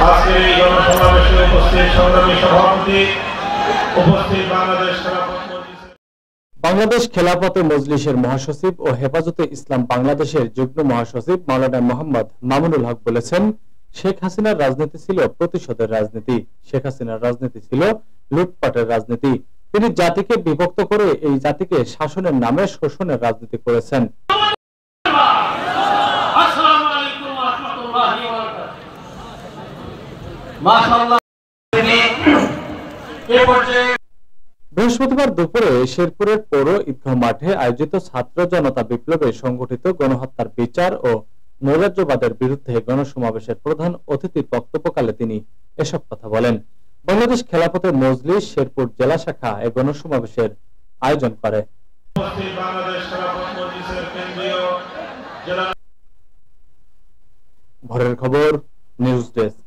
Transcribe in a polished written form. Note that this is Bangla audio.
আজকের এই গণসমাবেশে উপস্থিত সংগ্রামী সভাপতি, উপস্থিত বাংলাদেশ খেলাফতে মজলিসের মহাসচিব ও হেফাজতে ইসলাম বাংলাদেশের যুগ্ম মহাসচিব মাওলানা মোহাম্মদ মামুনুল হক বলেছেন, শেখ হাসিনার রাজনীতি ছিল প্রতিশোধের রাজনীতি, শেখ হাসিনার রাজনীতি ছিল লুটপাটের রাজনীতি। তিনি জাতিকে বিভক্ত করে এই জাতিকে শাসনের নামে শোষণের রাজনীতি করেছেন। বৃহস্পতিবার দুপুরে শেরপুরের পৌর ঈদগাহ মাঠে আয়োজিত ছাত্র জনতা বিপ্লবে সংগঠিত গণহত্যার বিচার ও নৈরাজ্যবাদের বিরুদ্ধে গণসমাবেশের প্রধান অতিথির বক্তব্যকালে তিনি এসব কথা বলেন। বাংলাদেশ খেলাফতে মজলিস শেরপুর জেলা শাখা এই গণসমাবেশের আয়োজন করে। ভোরের খবর, নিউজ ডেস্ক।